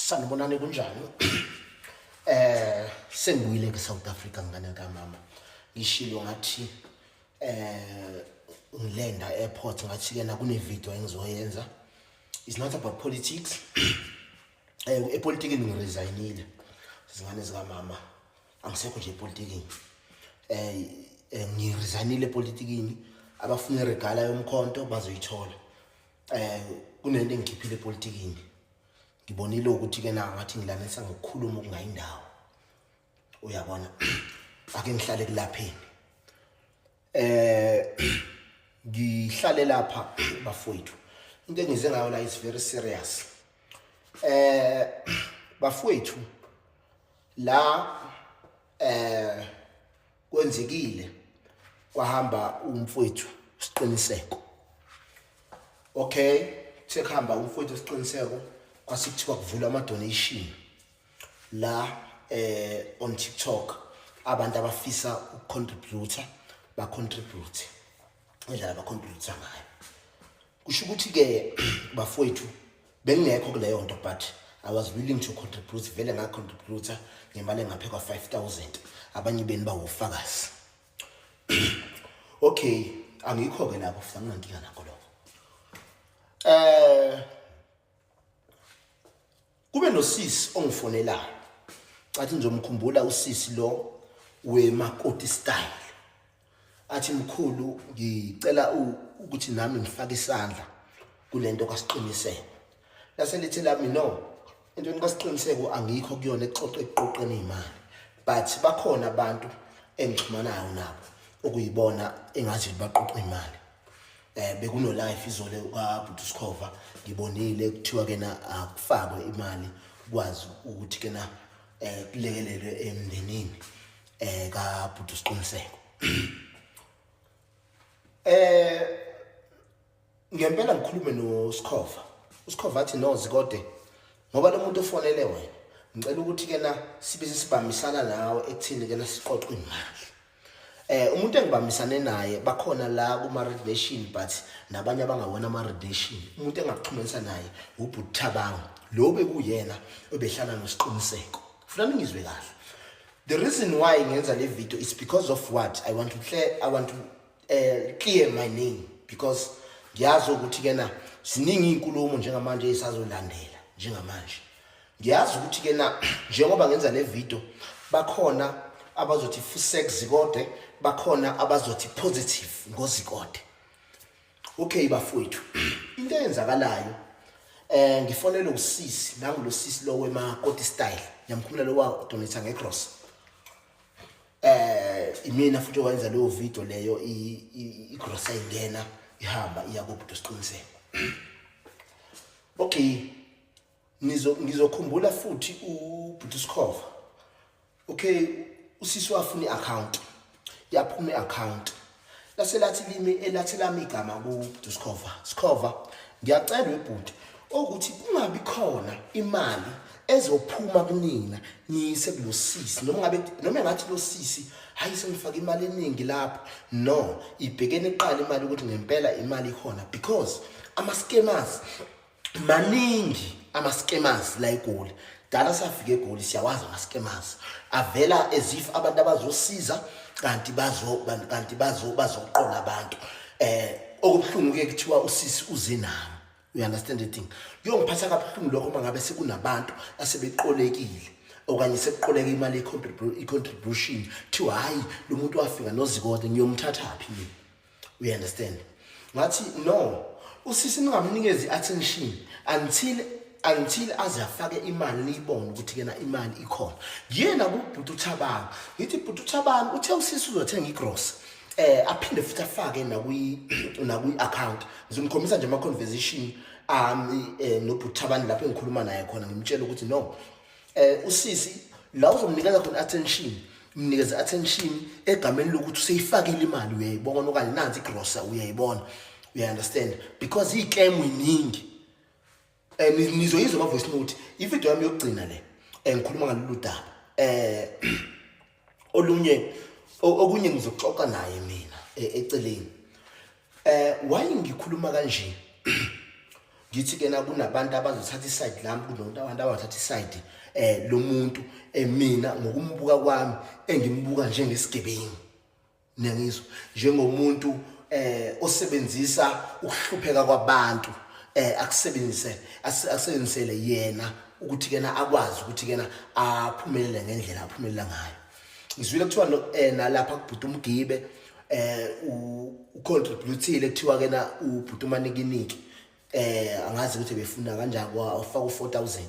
Sanibonani kunjani? Sengibuyile eSouth Africa ngane kaMama. Ngishilo ngathi ngilenda airport ngathi ke na kune video engizoyenza. It's not about politics. Epolitikini ngiresignile. Sizingane zika mama. Angisekho nje epolitikini. Ngiresignile epolitikini. Abafuna iregala yomkhonto bazoyithola. Kunento engikhiphile epolitikini. Ngibonile ukuthi ke na ngathi ngilanisa ngokukhuluma okungayindawo. Uyabona ake ngihlale kulapheni. Ngihlale lapha bafowethu. Into engize ngayo la is very serious. Bafowethu la kwenzekile kwahamba umfowethu siqiniseko. Okay, sekuhamba umfowethu siqiniseko kwasikuthiwa kuvula ama donation la on TikTok abantu abafisa ukucontribute ba contribute indlela ba contribute ngayo. Kusho ukuthi ke bafowethu bengekho kuleyo nto but I was willing to contribute vele nga contributor ngemali engaphekwa 5,000 abanye beni bawufakazi. Okay, angikho ke lapho futhi anginankinga nakho lokho. Kube nosisi ongifonelayo. Athi ngizomkhumbula usisi lo weMakoti style. Athi mkhulu ngicela ukuthi nami ngifake isandla kulento kaSiqiniseko. Lase lithi lami no. Into kaSiqiniseko angikho kuyona eqoqeni imali. But bakhona abantu engixhumanayo nabo okuyibona engathi baqoqa imali. Bekuno life izole kwaBuduskova ngibonile kuthiwa ke na akufakwe imali kwazi ukuthi ke na kulekelelwe emndenini kaBudusiqiniseko. Ngempela ngikhulume noSikhova. uSikhova athi no Zikode ngoba lo muntu ofonele wena ngicela ukuthi ke na sibe sibambisana nawe ekuthini ke na siqoqe imali. Umuntu engibambisane naye bakhona la kuma relation but nabanye abangawona ama relation. Umuntu engaxhumanisa naye uButhabanga lo bekuyena obehlala noSiqiniseko. Ufuna ngizwe kahle. The reason why ngenza le video is because of what I want to clear my name because ngiyazi ukuthi ke na siningi inkulumo njengamanje esazolandela njengamanje. Ngiyazi ukuthi ke na njengoba ngenza le video bakhona abazothi fusex Zikode bakhona abazothi positive ngoZikode. Okay bafowethu into eyenzakalayo ngifonela usisi nangu lo sisi lo weMakoti style ngiyamkhumula lo wa donate ngeCross. Imina futhi owenza leyo video leyo iCross ayingena ihamba iya kuBudusiqiniseko. Okay ngizokhumbula futhi uBuduskova. Okay usisi wafuna iaccount yaphuma iaccount lase lathi elathi lami igama kuBuduskova. Skova ngiyacela webhuti ukuthi kungabi khona imali ezophuma kunina niyise kulosisi noma ngathi lo sisi hayi sengifaka imali eningi lapho no ibhekene eqala imali ukuthi ngempela imali ikhona because ama scammers maningi ama scammers la eGoli. Dala safike eGoli siyawazi ama scammers avela as if abantu abazosiza kanti bazoqola abantu. Okubhlungu ke kuthiwa usisi uze nami. You understand the thing? Ngiyongiphatha kabuhlungu lokho mangabe sekunabantu asebeqolekile okanye sekuqoleka imali i-contribution to hayi lo muntu wafika noZikode ngiyomthatha phi mina. You understand? Ngathi no usisi ningamnikezi attention until azafake imali niyibone ukuthi ke na imali ikhona. Yena kuButhabanga ngithi Buthabanga uthe usisi uzothenga iGross aphinde futhi afake na kwi account. Ngizomkhombisa nje ama conversation noButhabanga lapho engikhuluma naye khona ngimtshela ukuthi no usisi la uzomnikeza khona attention mnikeze attention egameni lokuthi useyifakile imali uyayibona okanye nansi iGross uyayibona. You understand? Because iclaim iningi nizoyizwa ama voice note ivideo yami yokugcina le ngikhuluma ngalolu daba. Okunye ngizoxoxa naye mina eceleni. Why ngikhuluma kanje? ngithi ke na kunabantu abazothatha iside lami kunomuntu abantu abathatha iside lo muntu mina ngokumbuka kwami engimbuka njengesigebengu niyangizwa njengomuntu osebenzisa ukuhlupheka kwabantu akusebenzisele yena ukuthi kena akwazi ukuthi kena aphumelele ngendlela aphumelela ngayo. Ngizwile kuthiwa nalapha kubhuta umgibe ucontributile kuthiwa kena ubhuta umanikiniki angazi ukuthi befuna kanjani wafaka u4000.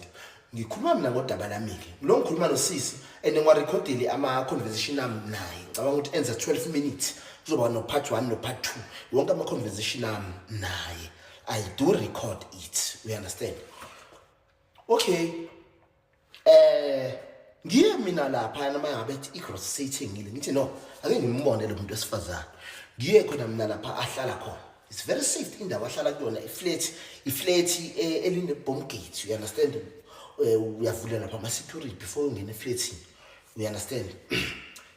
Ngikhuluma mina ngodaba lami ke lo ngikhuluma nosisi ngiwarecordile ama conversation ami naye ngicabanga ukuthi enza 12 minutes kuzoba no part 1 no part 2 wonke ama conversation ami naye I do record it, we understand. Okay, ngiye mina lapha noma ngabe igross seyithengile ngithi no ake ngimbone lo muntu wesifazana ngiye khona mina lapha ahlala khona. It's very safe indawo ahlala kuyona iflat eline bomb gate, you understand. Uyavula lapha ama security before ungena eflatini, you understand.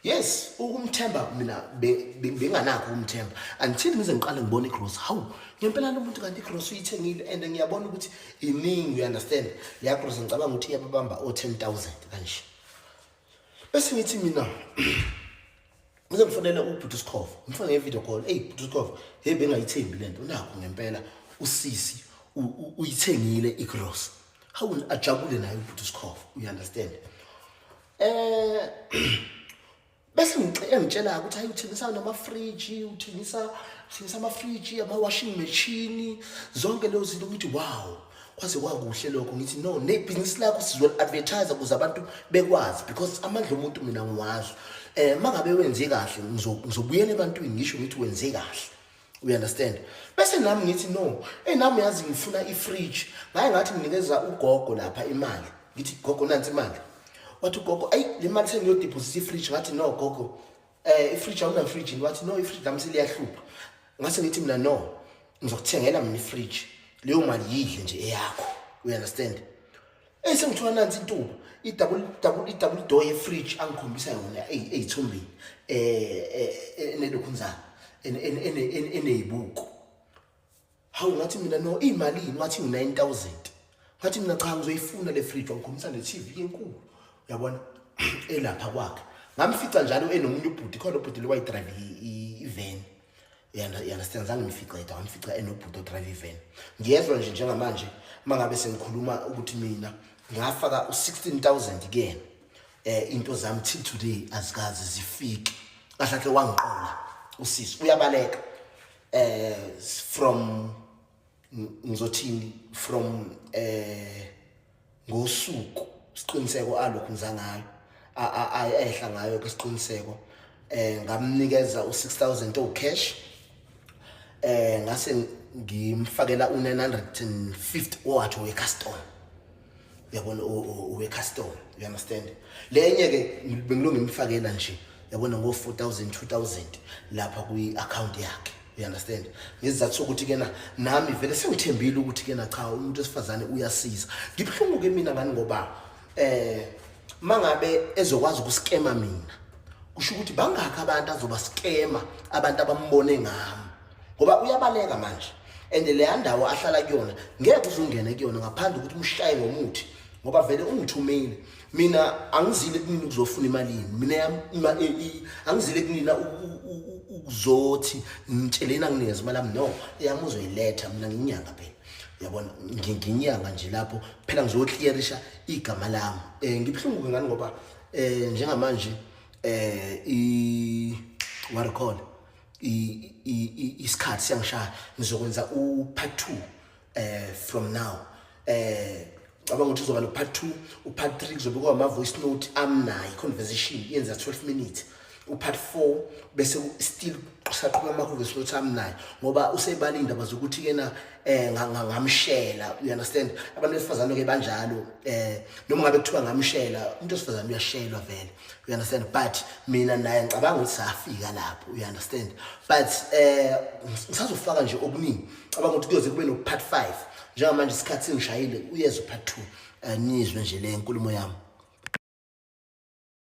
Yes, ukumthemba mina benganakho ukumthemba until ngize ngiqale ngibone igross. Hawu ngempela lo muntu kanti igross uyithengile and ngiyabona ukuthi iningi, you understand. Le gross ngicabanga ukuthi iyabamba o 10,000 kanje. Bese ngithi mina ngize ngifonela uBhuti Skhofa, ngifone nge-video call. Hey Bhuti Skhofa, hey bengayithembi lento nakho ngempela usisi uyithengile igross. Hawu ajabule naye uBhuti Skhofa, you understand. Bese ngitshela ukuthi hayi uthengisa nama fridge, uthengisa ama fridge, ama washing machine, zonke lezo zinto. Ngithi wow, kwaze kwakuhle lokho. Ngithi no, nebusiness lakho sizwe advertise ukuze abantu bekwazi because amandla omuntu mina ngiwazi. Mangabe wenze kahle ngizobuyela ebantwini ngisho ngithi wenze kahle, we understand. Bese nami ngithi no, nami yazi ngifuna i-fridge. Ngaye ngathi nginikeza ugogo lapha imali, ngithi gogo nansi imali. Wathi ugogo ayi le mali sengiyo deposit i-fridge. Ngathi no gogo i-fridge awuna fridge. Wathi no i-fridge lami seliyahlupha. Ngase ngithi mina no, ngizokuthengela mina i-fridge, leyo mali yidle nje eyakho, we understand. Sengithiwa nansi intuba i-double door ye-fridge angikhombisa yona eyithombeni enelokhunzana eneyibuko. Hawu ngathi mina no imalini. Wathi ngu-9,000. Ngathi mina cha ngizoyifuna le fridge. Wangikhombisa ne-TV enkulu, yabona elapha kwakhe. Ngamfica njalo enomunye ubhuti khona ubhuti lo wayidrive i-van, you understand. Zange ngifica yedwa, ngamfica enobhuti odrive i-van. Ngiyezwa nje njengamanje mangabe sengikhuluma ukuthi mina ngafaka u16,000 again. Into zami till today azikazi zifike. Kahle wangiqola usisi uyabaleka from ngizothini from ngosuku isiqiniseko alokhu ngizangayo ayehla ngayo ke isiqiniseko. Ngamnikeza u6000 cash. Ngase ngimfakela u950 owathi we-custom, yabona we-custom, you understand. Lenye ke bengilo ngimfakela nje, yabona ngo-4,000 2,000 lapha kwi-account yakhe, you understand. Ngizathu sokuthi ke nami vele sengithembile ukuthi ke cha umuntu wesifazane uyasiza. Ngibhlungu ke mina ngani ngoba mangabe ezokwazi ukuskema mina kusho ukuthi bangakho abantu azoba skema abantu abambone ngami ngoba uyabaleka manje. And le ndawo ahlala kuyona ngeke uzungene kuyona ngaphandle ukuthi umshaye ngomuthi ngoba vele ungithumile mina. Angizile kunina ukuzofuna imali mina angizile kunina uzothi ngitshelena nginikeza imali ami. No, yami uzoyiletha mina nginyanga phela, yabona nginyanga nje lapho phela ngizoclearisha igama lami. Ngibhlungu ngani ngoba njengamanje what recall isikhathi siyangishaya. Ngizokwenza u-part 2 from now. Abanga ukuthi uzoba no part 2, u-part 3 kuzobe kuba ama-voice note amnayo, conversation yenza 12 minutes. U-part 4 bese still saqhubeka ama-voice note amnayo ngoba usebala indaba zokuthi kena ngamshela, you understand. Abantu besifazane ke banjalo, noma ngabe kuthiwa ngamshela, umuntu wesifazane uyashelwa vele, you understand. But mina naye ngicabanga ukuthi safika lapho, you understand. But ngisazofaka nje okuningi. Abanga ukuthi kuyoze kube no part 5 njengamanje isikhathi sengishayile uyeza u-part 2. Nizwe nje le nkulumo yami.